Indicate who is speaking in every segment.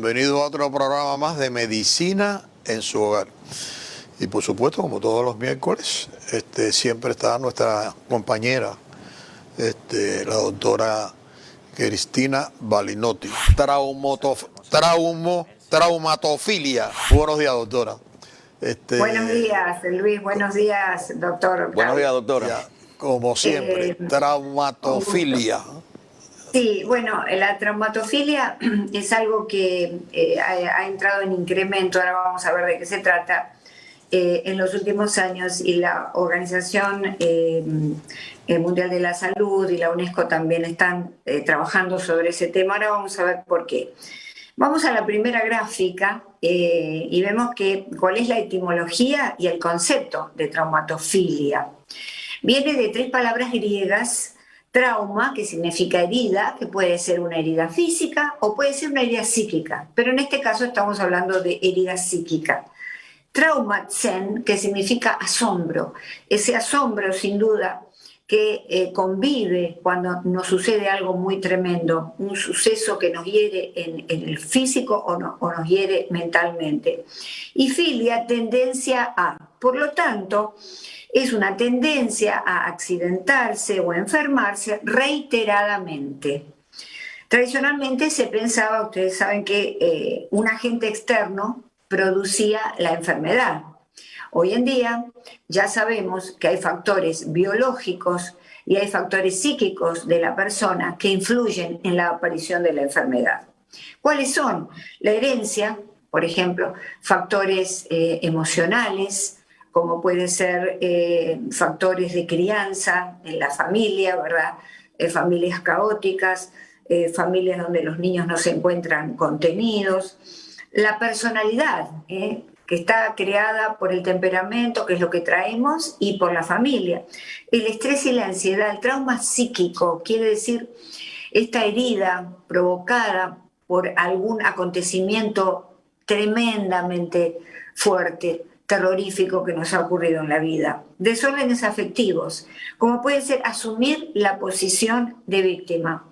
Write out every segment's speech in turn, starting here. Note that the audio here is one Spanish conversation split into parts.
Speaker 1: bienvenido a otro programa más de Medicina en su Hogar. Y por supuesto, como todos los miércoles, siempre está nuestra compañera, la doctora Cristina Balinotti, traumatofilia. Buenos días, doctora.
Speaker 2: Buenos días, Luis. Buenos días, doctor.
Speaker 3: Buenos días, doctora.
Speaker 1: Ya, como siempre, traumatofilia.
Speaker 2: Sí, bueno, la traumatofilia es algo que ha entrado en incremento, ahora vamos a ver de qué se trata, en los últimos años, y la Organización Mundial de la Salud y la UNESCO también están trabajando sobre ese tema. Ahora vamos a ver por qué. Vamos a la primera gráfica y vemos cuál es la etimología y el concepto de traumatofilia. Viene de tres palabras griegas: trauma, que significa herida, que puede ser una herida física o puede ser una herida psíquica, pero en este caso estamos hablando de herida psíquica. Traumatzen, que significa asombro, ese asombro sin duda que convive cuando nos sucede algo muy tremendo, un suceso que nos hiere en el físico o nos hiere mentalmente. Y filia, tendencia a. Por lo tanto, es una tendencia a accidentarse o enfermarse reiteradamente. Tradicionalmente se pensaba, ustedes saben, que un agente externo producía la enfermedad. Hoy en día ya sabemos que hay factores biológicos y hay factores psíquicos de la persona que influyen en la aparición de la enfermedad. ¿Cuáles son? La herencia, por ejemplo, factores emocionales, como pueden ser factores de crianza en la familia, ¿verdad? Familias caóticas, familias donde los niños no se encuentran contenidos. La personalidad, que está creada por el temperamento, que es lo que traemos, y por la familia. El estrés y la ansiedad, el trauma psíquico, quiere decir esta herida provocada por algún acontecimiento tremendamente fuerte, terrorífico que nos ha ocurrido en la vida. Desórdenes afectivos, como puede ser asumir la posición de víctima.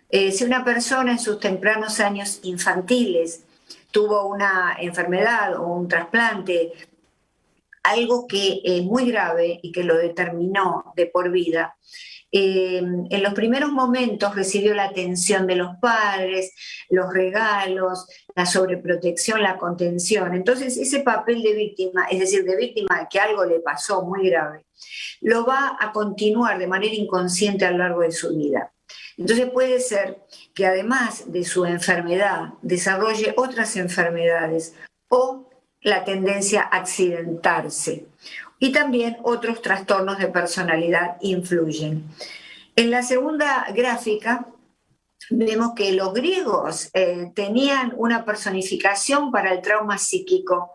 Speaker 2: Si una persona en sus tempranos años infantiles tuvo una enfermedad o un trasplante, algo que es muy grave y que lo determinó de por vida, en los primeros momentos recibió la atención de los padres, los regalos, la sobreprotección, la contención. Entonces ese papel de víctima, es decir, de víctima de que algo le pasó muy grave, lo va a continuar de manera inconsciente a lo largo de su vida. Entonces puede ser que además de su enfermedad desarrolle otras enfermedades o la tendencia a accidentarse. Y también otros trastornos de personalidad influyen. En la segunda gráfica vemos que los griegos tenían una personificación para el trauma psíquico.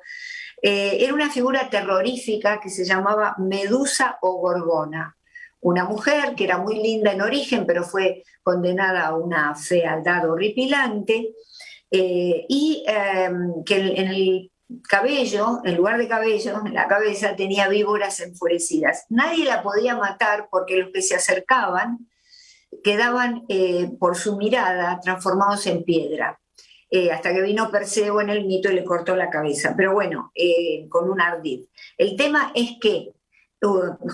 Speaker 2: Era una figura terrorífica que se llamaba Medusa o Gorgona. Una mujer que era muy linda en origen, pero fue condenada a una fealdad horripilante, y que en el cabello, en lugar de cabello, en la cabeza tenía víboras enfurecidas. Nadie la podía matar porque los que se acercaban quedaban por su mirada transformados en piedra. Hasta que vino Perseo en el mito y le cortó la cabeza, pero bueno, con un ardid. El tema es que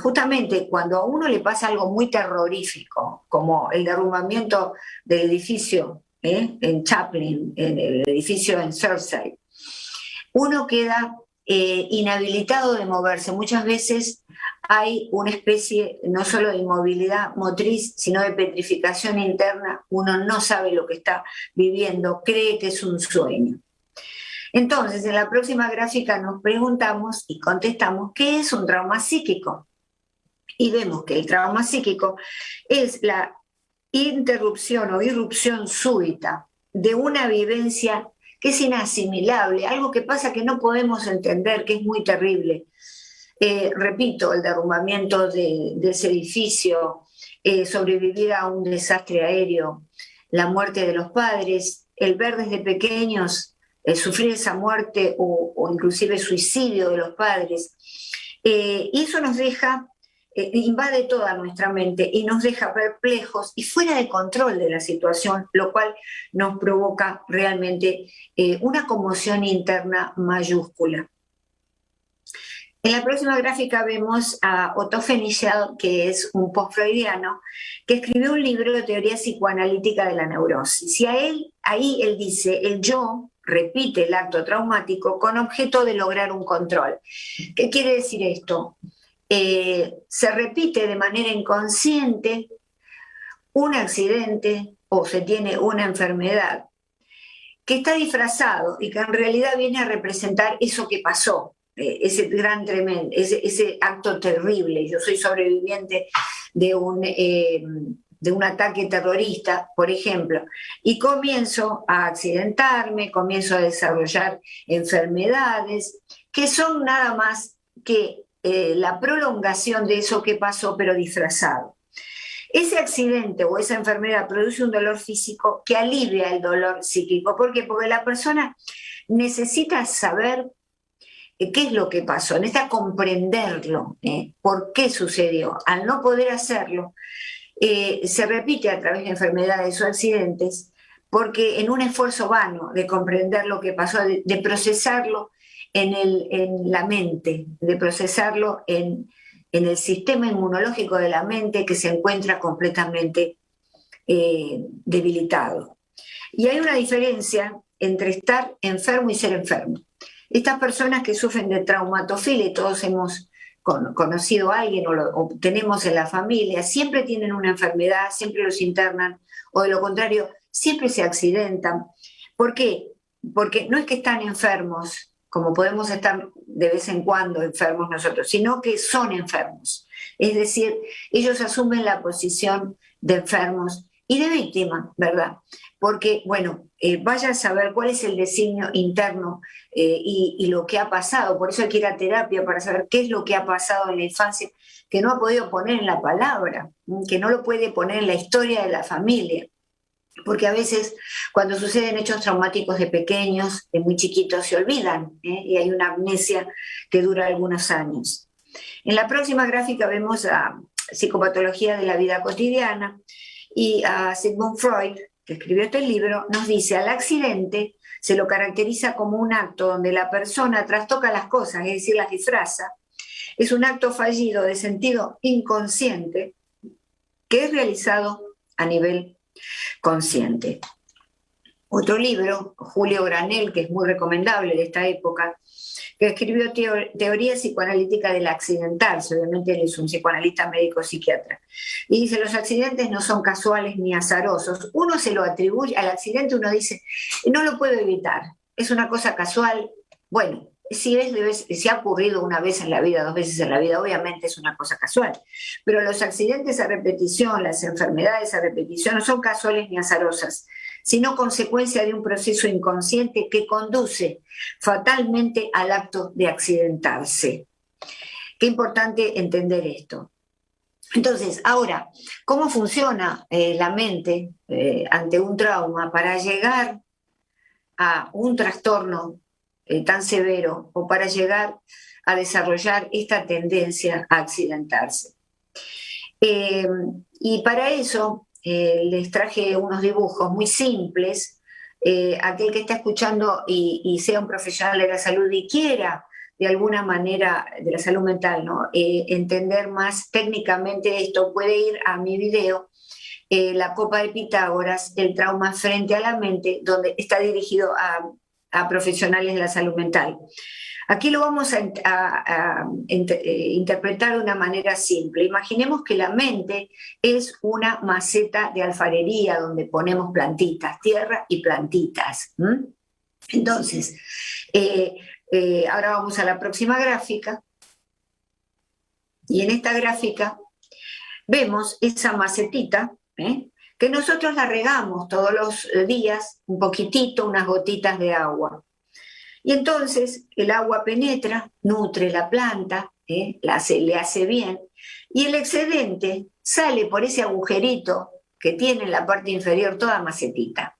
Speaker 2: justamente cuando a uno le pasa algo muy terrorífico, como el derrumbamiento del edificio en Chaplin, en el edificio en Surfside, uno queda inhabilitado de moverse. Muchas veces hay una especie no solo de inmovilidad motriz, sino de petrificación interna. Uno no sabe lo que está viviendo, cree que es un sueño. Entonces, en la próxima gráfica nos preguntamos y contestamos ¿qué es un trauma psíquico? Y vemos que el trauma psíquico es la interrupción o irrupción súbita de una vivencia que es inasimilable, algo que pasa que no podemos entender, que es muy terrible. Repito, el derrumbamiento de ese edificio, sobrevivir a un desastre aéreo, la muerte de los padres, el ver desde pequeños sufrir esa muerte o inclusive suicidio de los padres. Y eso nos deja invade toda nuestra mente y nos deja perplejos y fuera de control de la situación, lo cual nos provoca realmente una conmoción interna mayúscula. En la próxima gráfica vemos a Otto Fenichel, que es un post-freudiano, que escribió un libro de teoría psicoanalítica de la neurosis. Y ahí él dice, el yo repite el acto traumático con objeto de lograr un control. ¿Qué quiere decir esto? Se repite de manera inconsciente un accidente o se tiene una enfermedad que está disfrazado y que en realidad viene a representar eso que pasó, ese gran tremendo, ese acto terrible. Yo soy sobreviviente de un ataque terrorista, por ejemplo, y comienzo a accidentarme, comienzo a desarrollar enfermedades que son nada más que la prolongación de eso que pasó, pero disfrazado. Ese accidente o esa enfermedad produce un dolor físico que alivia el dolor psíquico. ¿Por qué? Porque la persona necesita saber qué es lo que pasó, necesita comprenderlo, por qué sucedió. Al no poder hacerlo, se repite a través de enfermedades o accidentes, porque en un esfuerzo vano de comprender lo que pasó, de procesarlo en la mente, de procesarlo en el sistema inmunológico de la mente que se encuentra completamente debilitado. Y hay una diferencia entre estar enfermo y ser enfermo. Estas personas que sufren de traumatofilia, y todos hemos conocido a alguien o tenemos en la familia, siempre tienen una enfermedad, siempre los internan, o de lo contrario, siempre se accidentan. ¿Por qué? Porque no es que están enfermos, como podemos estar de vez en cuando enfermos nosotros, sino que son enfermos. Es decir, ellos asumen la posición de enfermos y de víctima, ¿verdad? Porque, bueno, vaya a saber cuál es el designio interno y lo que ha pasado. Por eso hay que ir a terapia para saber qué es lo que ha pasado en la infancia, que no ha podido poner en la palabra, que no lo puede poner en la historia de la familia. Porque a veces cuando suceden hechos traumáticos de pequeños, de muy chiquitos, se olvidan, y hay una amnesia que dura algunos años. En la próxima gráfica vemos a psicopatología de la vida cotidiana y a Sigmund Freud, que escribió este libro, nos dice, al accidente se lo caracteriza como un acto donde la persona trastoca las cosas, es decir, las disfraza. Es un acto fallido de sentido inconsciente que es realizado a nivel consciente. Otro libro, Julio Granell, que es muy recomendable de esta época, que escribió Teoría Psicoanalítica del Accidentarse, obviamente él es un psicoanalista médico psiquiatra, y dice, los accidentes no son casuales ni azarosos, uno se lo atribuye, al accidente uno dice, no lo puedo evitar, es una cosa casual, bueno, si ha ocurrido una vez en la vida, 2 veces en la vida, obviamente es una cosa casual. Pero los accidentes a repetición, las enfermedades a repetición, no son casuales ni azarosas, sino consecuencia de un proceso inconsciente que conduce fatalmente al acto de accidentarse. Qué importante entender esto. Entonces, ahora, ¿cómo funciona la mente ante un trauma para llegar a un trastorno tan severo o para llegar a desarrollar esta tendencia a accidentarse? Y para eso les traje unos dibujos muy simples. Aquel que está escuchando y sea un profesional de la salud y quiera de alguna manera de la salud mental, ¿no? Entender más técnicamente esto, puede ir a mi video, La Copa de Pitágoras, el trauma frente a la mente, donde está dirigido a profesionales de la salud mental. Aquí lo vamos a interpretar de una manera simple. Imaginemos que la mente es una maceta de alfarería donde ponemos plantitas, tierra y plantitas. Entonces, ahora vamos a la próxima gráfica. Y en esta gráfica vemos esa macetita, que nosotros la regamos todos los días, un poquitito, unas gotitas de agua. Y entonces el agua penetra, nutre la planta, le hace bien, y el excedente sale por ese agujerito que tiene en la parte inferior toda macetita.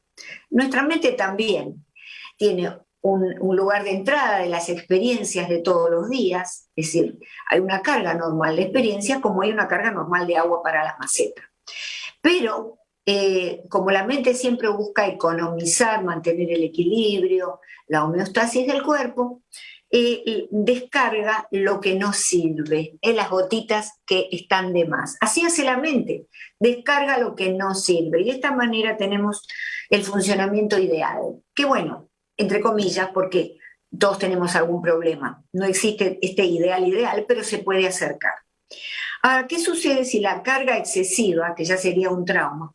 Speaker 2: Nuestra mente también tiene un lugar de entrada de las experiencias de todos los días, es decir, hay una carga normal de experiencia como hay una carga normal de agua para las macetas. Pero como la mente siempre busca economizar, mantener el equilibrio, la homeostasis del cuerpo, descarga lo que no sirve, las gotitas que están de más. Así hace la mente, descarga lo que no sirve. Y de esta manera tenemos el funcionamiento ideal. Que bueno, entre comillas, porque todos tenemos algún problema. No existe este ideal, pero se puede acercar. Ahora, ¿qué sucede si la carga excesiva, que ya sería un trauma,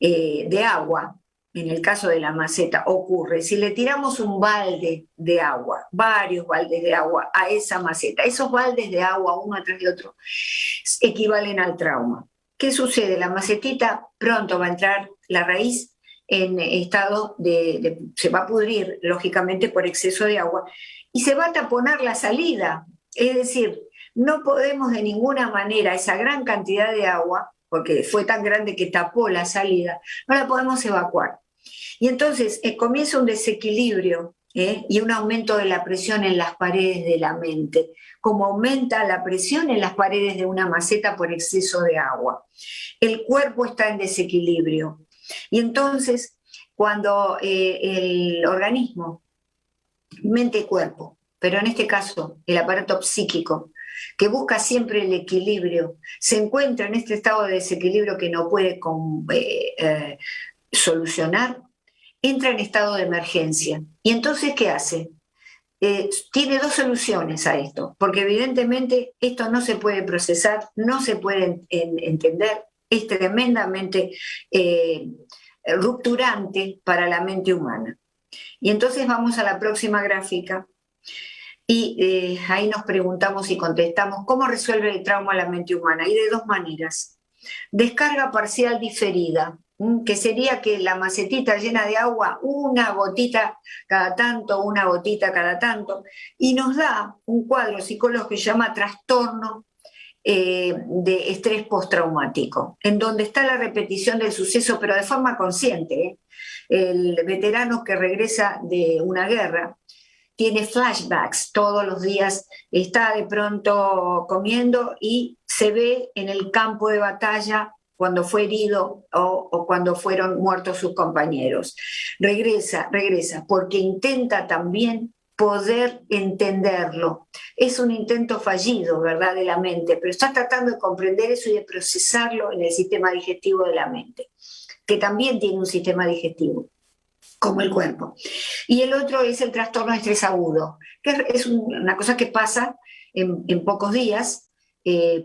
Speaker 2: de agua, en el caso de la maceta, ocurre? Si le tiramos un balde de agua, varios baldes de agua a esa maceta, esos baldes de agua uno atrás de otro equivalen al trauma. ¿Qué sucede? La macetita pronto va a entrar la raíz en estado se va a pudrir, lógicamente, por exceso de agua, y se va a taponar la salida. Es decir, no podemos de ninguna manera esa gran cantidad de agua, porque fue tan grande que tapó la salida, no la podemos evacuar. Y entonces comienza un desequilibrio y un aumento de la presión en las paredes de la mente, como aumenta la presión en las paredes de una maceta por exceso de agua. El cuerpo está en desequilibrio. Y entonces, cuando el organismo, mente y cuerpo, pero en este caso el aparato psíquico, que busca siempre el equilibrio, se encuentra en este estado de desequilibrio que no puede solucionar, entra en estado de emergencia. ¿Y entonces qué hace? Tiene dos soluciones a esto, porque evidentemente esto no se puede procesar, no se puede entender, es tremendamente rupturante para la mente humana. Y entonces vamos a la próxima gráfica y ahí nos preguntamos y contestamos cómo resuelve el trauma la mente humana. Y de dos maneras. Descarga parcial diferida, que sería que la macetita llena de agua, una gotita cada tanto, una gotita cada tanto, y nos da un cuadro psicológico que se llama trastorno de estrés postraumático, en donde está la repetición del suceso, pero de forma consciente. El veterano que regresa de una guerra tiene flashbacks todos los días, está de pronto comiendo y se ve en el campo de batalla cuando fue herido o cuando fueron muertos sus compañeros. Regresa, porque intenta también poder entenderlo. Es un intento fallido, ¿verdad?, de la mente, pero está tratando de comprender eso y de procesarlo en el sistema digestivo de la mente, que también tiene un sistema digestivo, como el cuerpo. Y el otro es el trastorno de estrés agudo, que es una cosa que pasa en pocos días,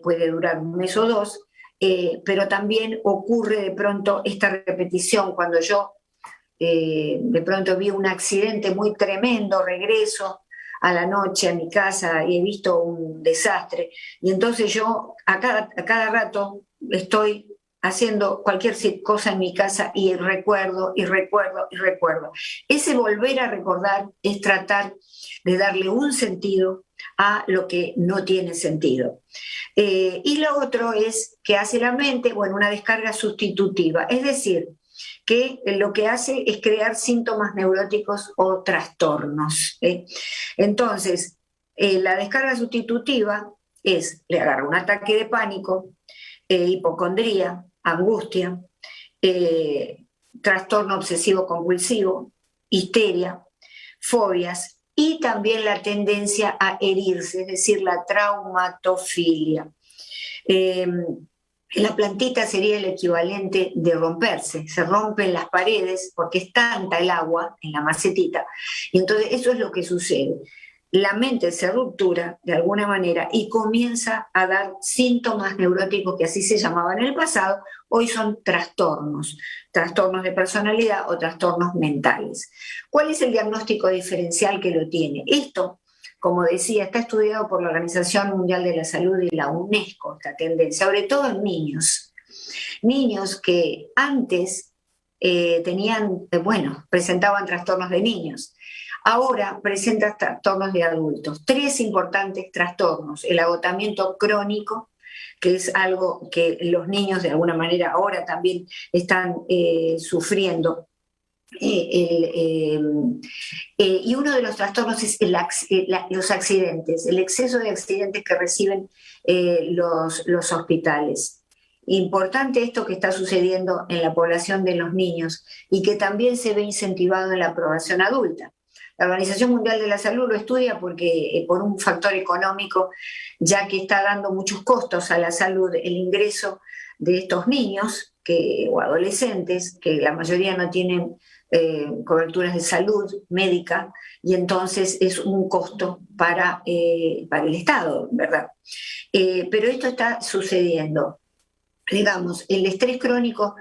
Speaker 2: puede durar un mes o dos, pero también ocurre de pronto esta repetición. Cuando yo de pronto vi un accidente muy tremendo, regreso a la noche a mi casa y he visto un desastre, y entonces yo a cada rato estoy haciendo cualquier cosa en mi casa y recuerdo. Ese volver a recordar es tratar de darle un sentido a lo que no tiene sentido. Y lo otro es que hace la mente, bueno, una descarga sustitutiva, es decir, que lo que hace es crear síntomas neuróticos o trastornos. Entonces, la descarga sustitutiva le agarra un ataque de pánico, hipocondría, angustia, trastorno obsesivo compulsivo, histeria, fobias y también la tendencia a herirse, es decir, la traumatofilia. La plantita sería el equivalente de romperse, se rompen las paredes porque es tanta el agua en la macetita, y entonces eso es lo que sucede. La mente se ruptura de alguna manera y comienza a dar síntomas neuróticos que así se llamaban en el pasado, hoy son trastornos de personalidad o trastornos mentales. ¿Cuál es el diagnóstico diferencial que lo tiene? Esto, como decía, está estudiado por la Organización Mundial de la Salud y la UNESCO, esta tendencia, sobre todo en niños. Niños que antes presentaban trastornos de niños. Ahora presentan trastornos de adultos. 3 importantes trastornos: el agotamiento crónico, que es algo que los niños de alguna manera ahora también están sufriendo. y uno de los trastornos es los accidentes, el exceso de accidentes que reciben los hospitales. Importante esto que está sucediendo en la población de los niños y que también se ve incentivado en la población adulta. La Organización Mundial de la Salud lo estudia porque por un factor económico, ya que está dando muchos costos a la salud el ingreso de estos niños o adolescentes, que la mayoría no tienen coberturas de salud médica, y entonces es un costo para el Estado, ¿verdad? Pero esto está sucediendo. Digamos, el estrés crónico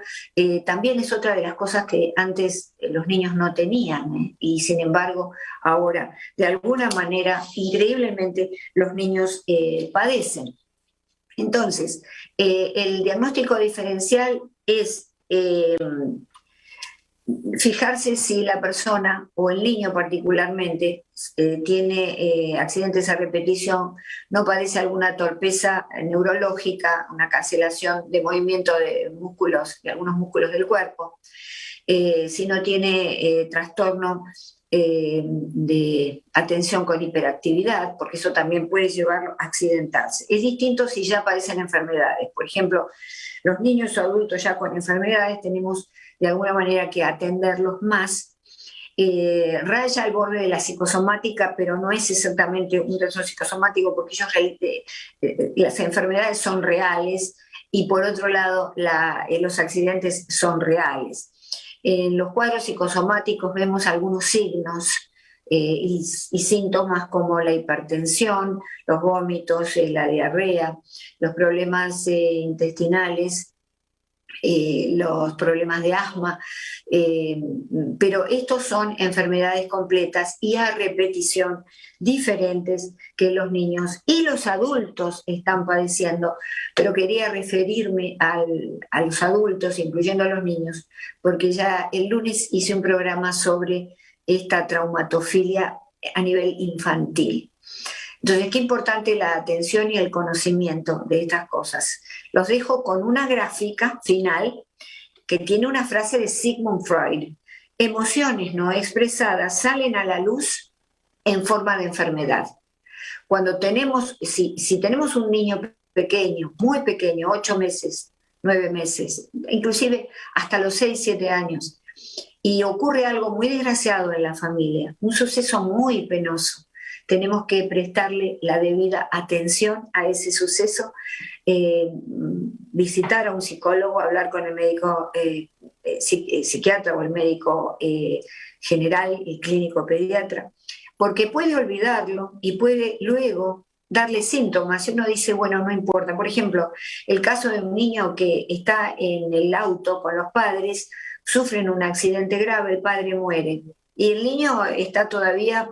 Speaker 2: también es otra de las cosas que antes los niños no tenían, y sin embargo ahora, de alguna manera, increíblemente, los niños padecen. Entonces, el diagnóstico diferencial es fijarse si la persona o el niño particularmente tiene accidentes a repetición, no padece alguna torpeza neurológica, una cancelación de movimiento de músculos, de algunos músculos del cuerpo, si no tiene trastorno de atención con hiperactividad, porque eso también puede llevarlo a accidentarse. Es distinto si ya padecen enfermedades. Por ejemplo, los niños o adultos ya con enfermedades tenemos de alguna manera que atenderlos más. Raya al borde de la psicosomática, pero no es exactamente un trastorno psicosomático, porque las enfermedades son reales y por otro lado los accidentes son reales. En los cuadros psicosomáticos vemos algunos signos y síntomas como la hipertensión, los vómitos, la diarrea, los problemas intestinales, los problemas de asma, pero estos son enfermedades completas y a repetición diferentes que los niños y los adultos están padeciendo, pero quería referirme a los adultos, incluyendo a los niños, porque ya el lunes hice un programa sobre esta traumatofilia a nivel infantil. Entonces, qué importante la atención y el conocimiento de estas cosas. Los dejo con una gráfica final que tiene una frase de Sigmund Freud. Emociones no expresadas salen a la luz en forma de enfermedad. Cuando si tenemos un niño pequeño, muy pequeño, 8 meses, 9 meses, inclusive hasta los 6, 7 años, y ocurre algo muy desgraciado en la familia, un suceso muy penoso, tenemos que prestarle la debida atención a ese suceso, visitar a un psicólogo, hablar con el médico psiquiatra o el médico general y clínico pediatra, porque puede olvidarlo y puede luego darle síntomas. Y uno dice, bueno, no importa. Por ejemplo, el caso de un niño que está en el auto con los padres, sufren un accidente grave, el padre muere, y el niño está todavía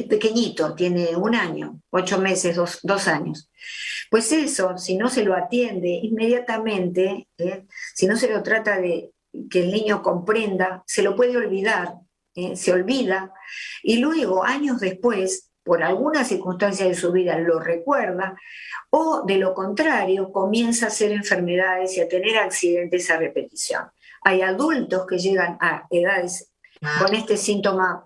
Speaker 2: pequeñito, tiene 1 año, 8 meses, 2 años. Pues eso, si no se lo atiende inmediatamente, si no se lo trata de que el niño comprenda, se lo puede olvidar, se olvida, y luego, años después, por alguna circunstancia de su vida, lo recuerda, o de lo contrario, comienza a hacer enfermedades y a tener accidentes a repetición. Hay adultos que llegan a edades con este síntoma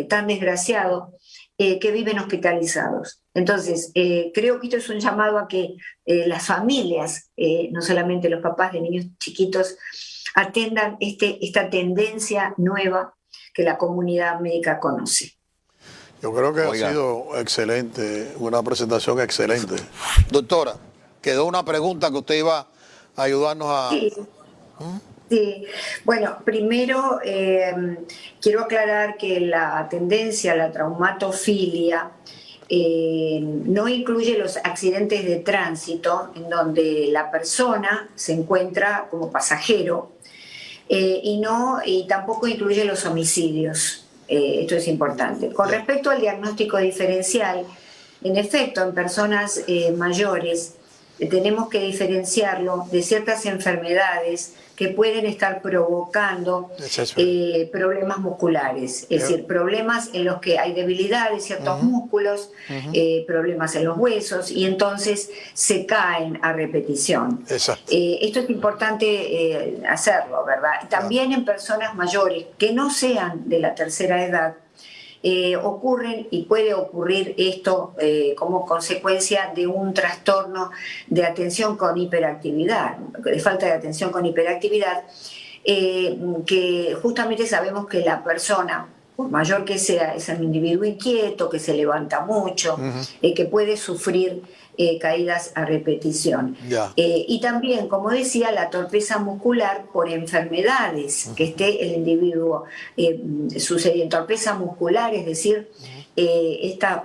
Speaker 2: tan desgraciado, que viven hospitalizados. Entonces, creo que esto es un llamado a que las familias, no solamente los papás de niños chiquitos, atendan esta tendencia nueva que la comunidad médica conoce.
Speaker 1: Yo creo que ha sido excelente, una presentación excelente. Doctora, quedó una pregunta que usted iba a ayudarnos a...
Speaker 2: Sí. Sí, bueno, primero quiero aclarar que la tendencia a la traumatofilia no incluye los accidentes de tránsito en donde la persona se encuentra como pasajero y tampoco incluye los homicidios. Esto es importante. Con respecto al diagnóstico diferencial, en efecto, en personas mayores, tenemos que diferenciarlo de ciertas enfermedades que pueden estar provocando problemas musculares, es decir, problemas en los que hay debilidad de ciertos músculos, problemas en los huesos, y entonces se caen a repetición. Esto es importante hacerlo, ¿verdad? También en personas mayores que no sean de la tercera edad, ocurren y puede ocurrir esto como consecuencia de un trastorno de atención con hiperactividad, de falta de atención con hiperactividad, que justamente sabemos que la persona, por mayor que sea, es un individuo inquieto, que se levanta mucho, que puede sufrir caídas a repetición. Y también, como decía, la torpeza muscular por enfermedades que esté el individuo sucediendo. Torpeza muscular, es decir, esta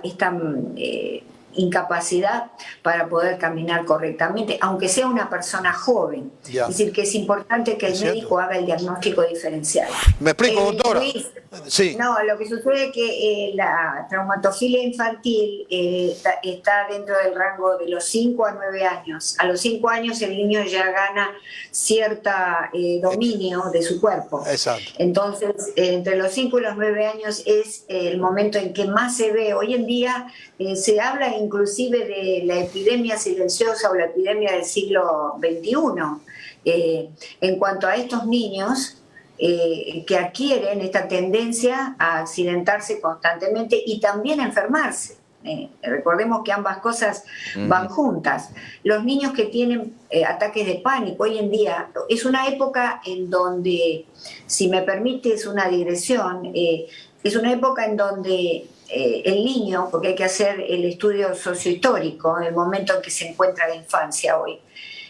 Speaker 2: incapacidad para poder caminar correctamente, aunque sea una persona joven. Es decir, que es importante que el médico haga el diagnóstico diferencial.
Speaker 1: ¿Me explico, doctora?
Speaker 2: Luis,
Speaker 1: sí.
Speaker 2: No, lo que sucede es que la traumatofilia infantil está dentro del rango de los 5 a 9 años. A los 5 años el niño ya gana cierta dominio de su cuerpo.
Speaker 1: Exacto.
Speaker 2: Entonces, entre los 5 y los 9 años es el momento en que más se ve. Hoy en día se habla inclusive de la epidemia silenciosa o la epidemia del siglo XXI. En cuanto a estos niños que adquieren esta tendencia a accidentarse constantemente y también a enfermarse. Recordemos que ambas cosas van juntas. Los niños que tienen ataques de pánico hoy en día es una época en donde, si me permites una digresión, es una época en donde el niño, porque hay que hacer el estudio sociohistórico en el momento en que se encuentra la infancia hoy,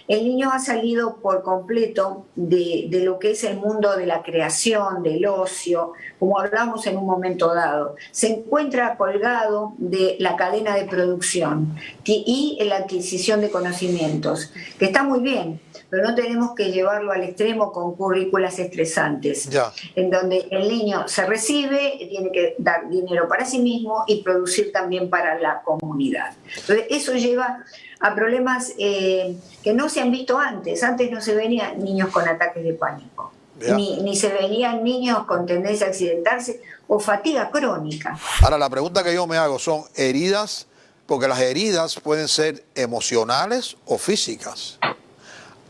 Speaker 2: el niño ha salido por completo de lo que es el mundo de la creación, del ocio, como hablamos en un momento dado. Se encuentra colgado de la cadena de producción y en la adquisición de conocimientos, que está muy bien, pero no tenemos que llevarlo al extremo con currículas estresantes, en donde el niño se recibe, tiene que dar dinero para sí mismo y producir también para la comunidad. Entonces, eso lleva a problemas que no se han visto antes. Antes no se veían niños con ataques de pánico, ni se veían niños con tendencia a accidentarse o fatiga crónica.
Speaker 1: Ahora, la pregunta que yo me hago son heridas, porque las heridas pueden ser emocionales o físicas.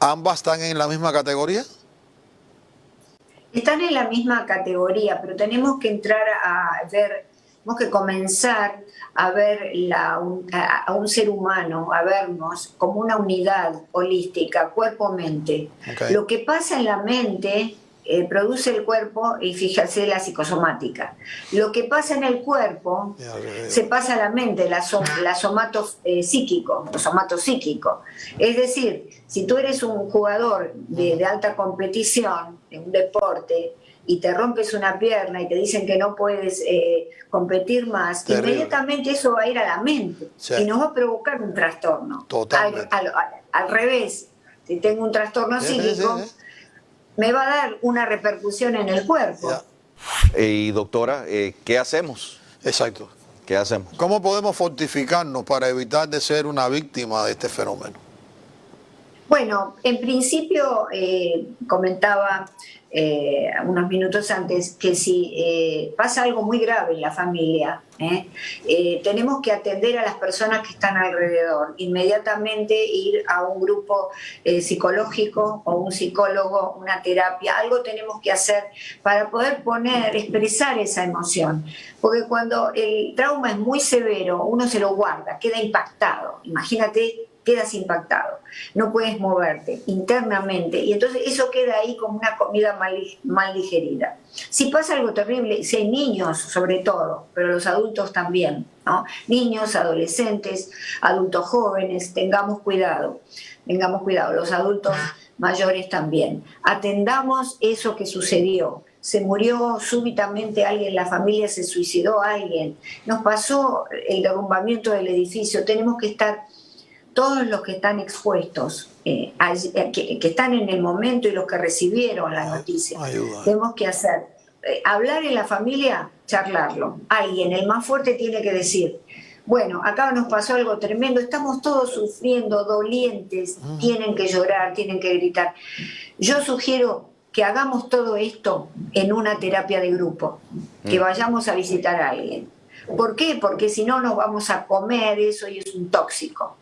Speaker 1: ¿Ambas están en la misma categoría?
Speaker 2: Están en la misma categoría, pero tenemos que entrar a ver, tenemos que comenzar a ver a un ser humano, a vernos como una unidad holística, cuerpo-mente. Lo que pasa en la mente produce el cuerpo, y fíjate la psicosomática. Lo que pasa en el cuerpo se pasa a la mente, lo somatopsíquico. Es decir, si tú eres un jugador de alta competición, de un deporte, y te rompes una pierna y te dicen que no puedes competir más, inmediatamente eso va a ir a la mente y nos va a provocar un trastorno. Al revés, si tengo un trastorno psíquico, me va a dar una repercusión en el cuerpo.
Speaker 3: Y doctora, ¿qué hacemos?
Speaker 1: Exacto.
Speaker 3: ¿Qué hacemos?
Speaker 1: ¿Cómo podemos fortificarnos para evitar de ser una víctima de este fenómeno?
Speaker 2: Bueno, en principio comentaba unos minutos antes que si pasa algo muy grave en la familia, tenemos que atender a las personas que están alrededor, inmediatamente ir a un grupo psicológico o un psicólogo, una terapia, algo tenemos que hacer para poder expresar esa emoción, porque cuando el trauma es muy severo, uno se lo guarda, queda impactado, imagínate, quedas impactado, no puedes moverte internamente y entonces eso queda ahí como una comida mal digerida. Si pasa algo terrible, si hay niños sobre todo, pero los adultos también, ¿no? Niños, adolescentes, adultos jóvenes, tengamos cuidado, los adultos mayores también. Atendamos eso que sucedió. Se murió súbitamente alguien, la familia se suicidó alguien, nos pasó el derrumbamiento del edificio, tenemos que estar todos los que están expuestos, que están en el momento y los que recibieron la noticia. Tenemos que hablar en la familia, charlarlo. Alguien, el más fuerte, tiene que decir, Bueno, acá nos pasó algo tremendo, estamos todos sufriendo, dolientes, tienen que llorar, tienen que gritar. Yo sugiero que hagamos todo esto en una terapia de grupo, que vayamos a visitar a alguien. ¿Por qué? Porque si no nos vamos a comer eso y es un tóxico.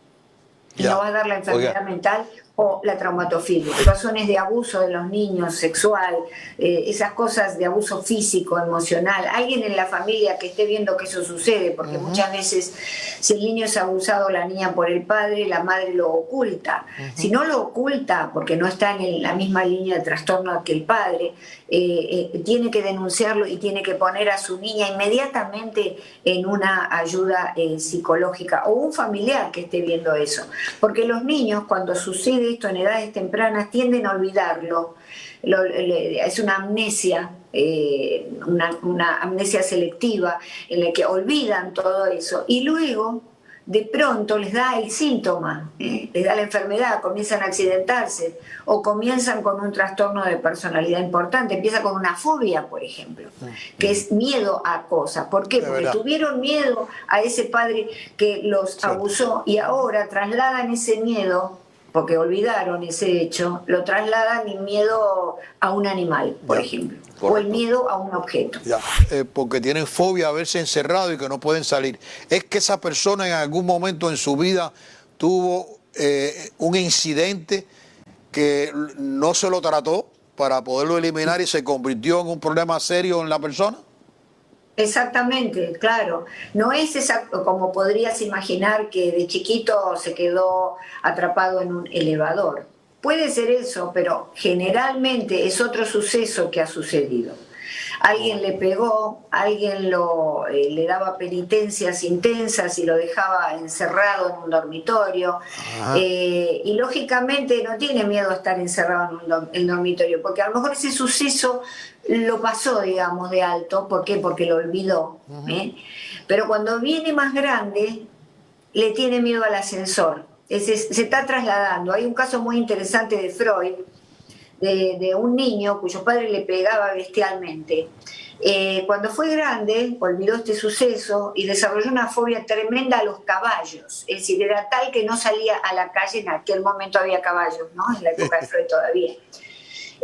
Speaker 2: Y nos va a dar la enfermedad mental o la traumatofilia, situaciones de abuso de los niños, sexual, esas cosas de abuso físico, emocional. Alguien en la familia que esté viendo que eso sucede, porque muchas veces si el niño es abusado, la niña por el padre, la madre lo oculta. Si no lo oculta, porque no está en la misma línea de trastorno que el padre, tiene que denunciarlo y tiene que poner a su niña inmediatamente en una ayuda psicológica o un familiar que esté viendo eso. Porque los niños, cuando sucede esto en edades tempranas, tienden a olvidarlo. Es una amnesia, una amnesia selectiva en la que olvidan todo eso y luego de pronto les da el síntoma, les da la enfermedad, comienzan a accidentarse o comienzan con un trastorno de personalidad importante, empieza con una fobia, por ejemplo, que es miedo a cosas. ¿Por qué? Porque tuvieron miedo a ese padre que los abusó y ahora trasladan ese miedo, porque olvidaron ese hecho, lo trasladan en miedo a un animal, por ejemplo. Correcto. O el miedo a un objeto.
Speaker 1: Porque tienen fobia a verse encerrados y que no pueden salir. Es que esa persona en algún momento en su vida tuvo un incidente que no se lo trató para poderlo eliminar y se convirtió en un problema serio en la persona.
Speaker 2: Exactamente, claro. No es como podrías imaginar que de chiquito se quedó atrapado en un elevador. Puede ser eso, pero generalmente es otro suceso que ha sucedido. Alguien le pegó, alguien le daba penitencias intensas y lo dejaba encerrado en un dormitorio. Y lógicamente no tiene miedo a estar encerrado en el dormitorio, porque a lo mejor ese suceso lo pasó, digamos, de alto. ¿Por qué? Porque lo olvidó. Pero cuando viene más grande, le tiene miedo al ascensor. Se está trasladando. Hay un caso muy interesante de Freud, de un niño cuyo padre le pegaba bestialmente. Cuando fue grande, olvidó este suceso y desarrolló una fobia tremenda a los caballos. Es decir, era tal que no salía a la calle, en aquel momento había caballos, ¿no? En la época de Freud todavía.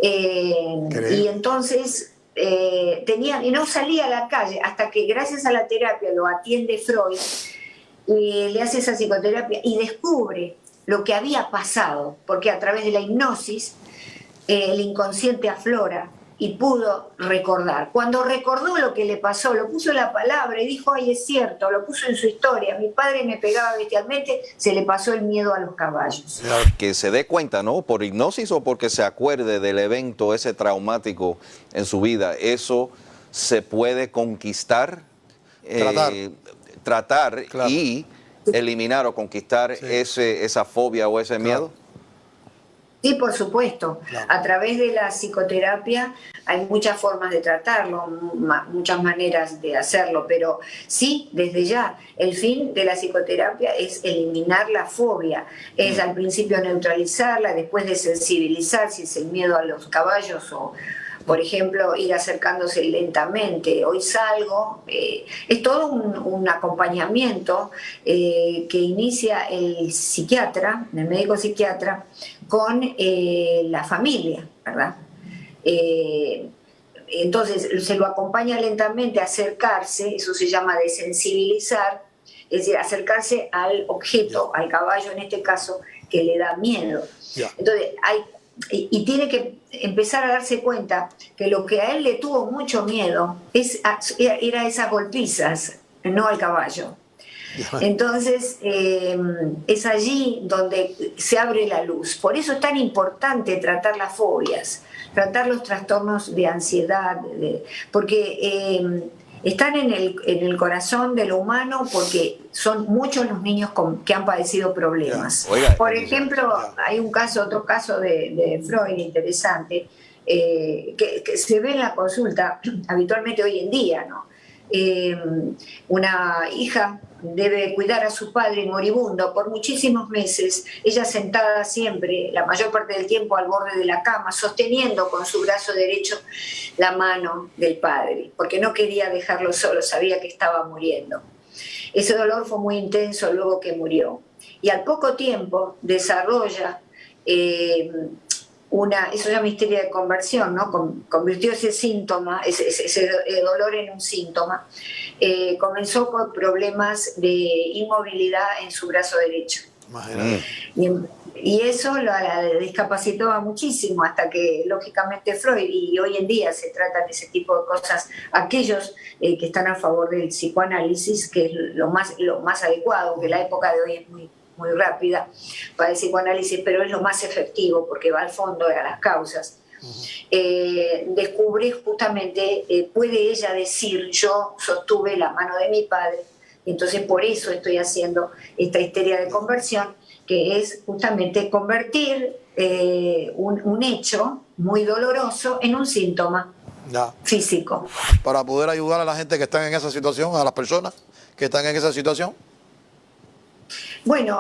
Speaker 2: Y entonces y no salía a la calle hasta que gracias a la terapia lo atiende Freud y le hace esa psicoterapia y descubre lo que había pasado, porque a través de la hipnosis el inconsciente aflora y pudo recordar. Cuando recordó lo que le pasó, lo puso en la palabra y dijo, ay, es cierto, lo puso en su historia, mi padre me pegaba bestialmente, se le pasó el miedo a los caballos.
Speaker 3: Que se dé cuenta, ¿no? Por hipnosis o porque se acuerde del evento ese traumático en su vida, eso se puede conquistar, tratar claro. Y eliminar o conquistar esa fobia o ese miedo.
Speaker 2: Sí, por supuesto. Claro. A través de la psicoterapia hay muchas formas de tratarlo, muchas maneras de hacerlo, pero sí, desde ya, el fin de la psicoterapia es eliminar la fobia. Es al principio neutralizarla, después desensibilizar, si es el miedo a los caballos o, por ejemplo, ir acercándose lentamente. Hoy salgo, es todo un acompañamiento que inicia el psiquiatra, el médico psiquiatra, con la familia, ¿verdad? Entonces se lo acompaña lentamente a acercarse, eso se llama desensibilizar, es decir, acercarse al objeto, al caballo en este caso, que le da miedo. Entonces y tiene que empezar a darse cuenta que lo que a él le tuvo mucho miedo era esas golpizas, no al caballo. Entonces es allí donde se abre la luz. Por eso es tan importante tratar las fobias, tratar los trastornos de ansiedad, porque están en el corazón de lo humano, porque son muchos los niños que han padecido problemas. Por ejemplo, hay otro caso de Freud interesante, que se ve en la consulta habitualmente hoy en día, ¿no? Una hija debe cuidar a su padre moribundo por muchísimos meses, ella sentada siempre, la mayor parte del tiempo al borde de la cama, sosteniendo con su brazo derecho la mano del padre, porque no quería dejarlo solo, sabía que estaba muriendo. Ese dolor fue muy intenso luego que murió. Y al poco tiempo desarrolla eso se llama histeria de conversión, ¿no? Convirtió ese síntoma, ese dolor en un síntoma. Comenzó con problemas de inmovilidad en su brazo derecho. Y eso la discapacitaba muchísimo, hasta que lógicamente Freud, y hoy en día se tratan de ese tipo de cosas, aquellos que están a favor del psicoanálisis, que es lo más adecuado, que la época de hoy es muy rápida para el psicoanálisis, pero es lo más efectivo porque va al fondo a las causas. Descubrí justamente, puede ella decir, yo sostuve la mano de mi padre, entonces por eso estoy haciendo esta histeria de conversión, que es justamente convertir un hecho muy doloroso en un síntoma físico.
Speaker 1: Para poder ayudar a la gente que está en esa situación, a las personas que están en esa situación.
Speaker 2: Bueno,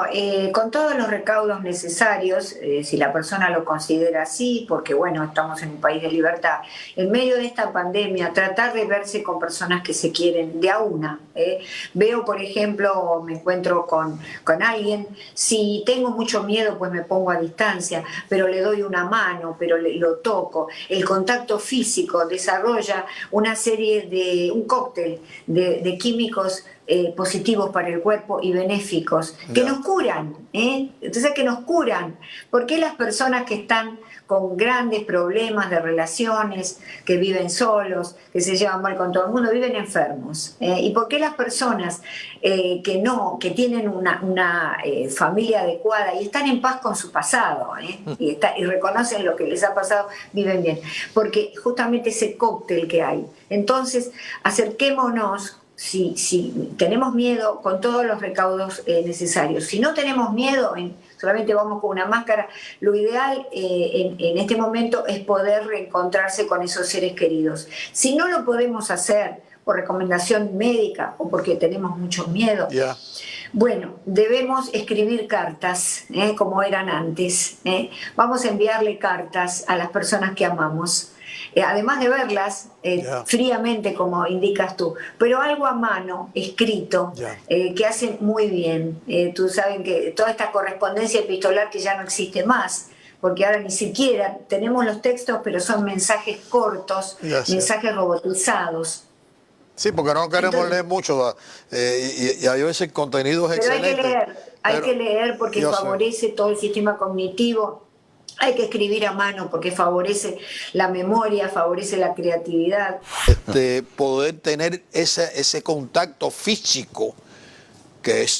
Speaker 2: con todos los recaudos necesarios, si la persona lo considera así, porque bueno, estamos en un país de libertad, en medio de esta pandemia, tratar de verse con personas que se quieren de a una. Veo, por ejemplo, me encuentro con alguien, si tengo mucho miedo, pues me pongo a distancia, pero le doy una mano, pero lo toco. El contacto físico desarrolla una serie un cóctel de químicos positivos para el cuerpo y benéficos, que nos curan, entonces que nos curan. ¿Por qué las personas que están con grandes problemas de relaciones, que viven solos, que se llevan mal con todo el mundo, viven enfermos? ¿Y por qué las personas que tienen una familia adecuada y están en paz con su pasado, y reconocen lo que les ha pasado, viven bien? Porque justamente ese cóctel que hay. Entonces, acerquémonos. Si tenemos miedo, con todos los recaudos necesarios. Si no tenemos miedo, solamente vamos con una máscara, lo ideal en este momento es poder reencontrarse con esos seres queridos. Si no lo podemos hacer por recomendación médica o porque tenemos mucho miedo, bueno, debemos escribir cartas, como eran antes. Vamos a enviarle cartas a las personas que amamos. Además de verlas fríamente, como indicas tú, pero algo a mano, escrito, que hacen muy bien. Tú sabes que toda esta correspondencia epistolar que ya no existe más, porque ahora ni siquiera tenemos los textos, pero son mensajes cortos, mensajes robotizados.
Speaker 1: Sí, porque no queremos leer mucho, y a veces el contenido es excelente.
Speaker 2: Hay que leer porque favorece todo el sistema cognitivo. Hay que escribir a mano porque favorece la memoria, favorece la creatividad.
Speaker 1: Poder tener ese contacto físico,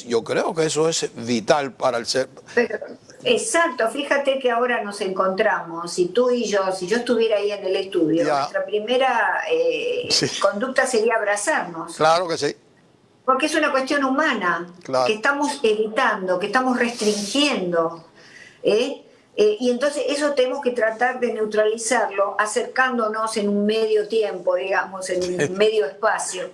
Speaker 1: yo creo que eso es vital para el ser.
Speaker 2: Exacto, fíjate que ahora nos encontramos, si tú y yo, si yo estuviera ahí en el estudio, nuestra primera conducta sería abrazarnos.
Speaker 1: Claro que sí.
Speaker 2: Porque es una cuestión humana, que estamos evitando, que estamos restringiendo, y entonces eso tenemos que tratar de neutralizarlo acercándonos en un medio tiempo, digamos, en un medio espacio,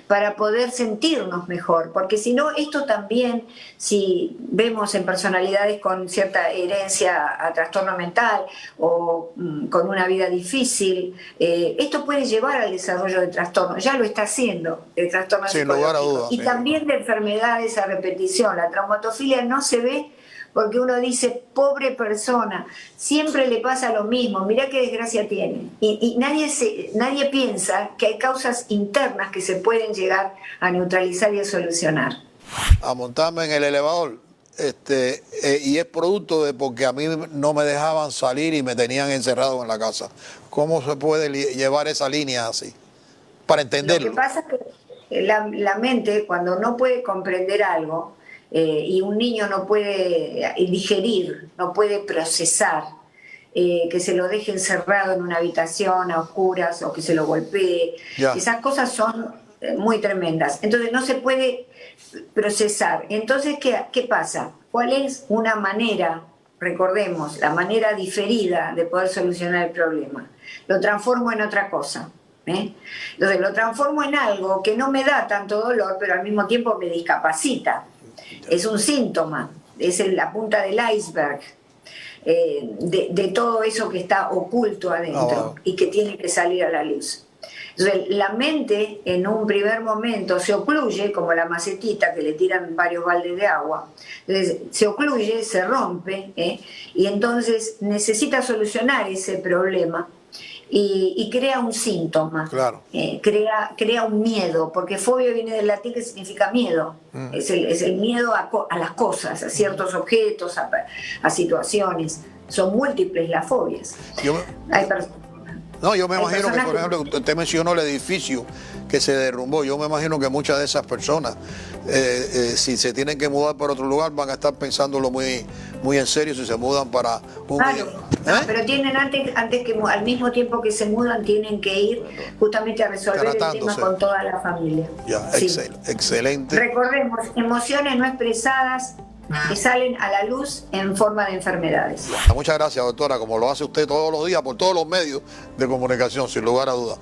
Speaker 2: para poder sentirnos mejor, porque si no, esto también, si vemos en personalidades con cierta herencia a trastorno mental o con una vida difícil, esto puede llevar al desarrollo de trastorno, ya lo está haciendo, el trastorno psicológico, y también de enfermedades a repetición. La traumatofilia no se ve porque uno dice, pobre persona, siempre le pasa lo mismo, mirá qué desgracia tiene. Y nadie piensa que hay causas internas que se pueden llegar a neutralizar y a solucionar.
Speaker 1: A montarme en el elevador, y es producto de porque a mí no me dejaban salir y me tenían encerrado en la casa. ¿Cómo se puede llevar esa línea así? Para entenderlo.
Speaker 2: Lo que pasa es que la mente, cuando no puede comprender algo, y un niño no puede digerir, no puede procesar, que se lo deje encerrado en una habitación a oscuras o que se lo golpee. Esas cosas son muy tremendas. Entonces no se puede procesar. Entonces, ¿qué pasa? ¿Cuál es una manera, recordemos, la manera diferida de poder solucionar el problema? Lo transformo en otra cosa. Entonces lo transformo en algo que no me da tanto dolor, pero al mismo tiempo me discapacita. Es un síntoma, es la punta del iceberg de todo eso que está oculto adentro y que tiene que salir a la luz. Entonces, la mente en un primer momento se ocluye, como la macetita que le tiran varios baldes de agua. Entonces, se ocluye, se rompe, y entonces necesita solucionar ese problema. Y crea un síntoma,
Speaker 1: Claro.
Speaker 2: Crea un miedo, porque fobia viene del latín que significa miedo, es el miedo a las cosas, a ciertos objetos, a situaciones. Son múltiples las fobias. Hay
Speaker 1: No, yo me imagino que,
Speaker 2: personas
Speaker 1: por ejemplo, usted mencionó el edificio que se derrumbó. Yo me imagino que muchas de esas personas, si se tienen que mudar para otro lugar, van a estar pensándolo muy, muy en serio si se mudan para un...
Speaker 2: Claro, pero tienen antes que al mismo tiempo que se mudan, tienen que ir justamente a resolver el tema con toda la familia.
Speaker 1: Ya,
Speaker 2: Sí.
Speaker 1: Excelente.
Speaker 2: Recordemos, emociones no expresadas que salen a la luz en forma de enfermedades.
Speaker 1: Muchas gracias, doctora, como lo hace usted todos los días por todos los medios de comunicación, sin lugar a dudas.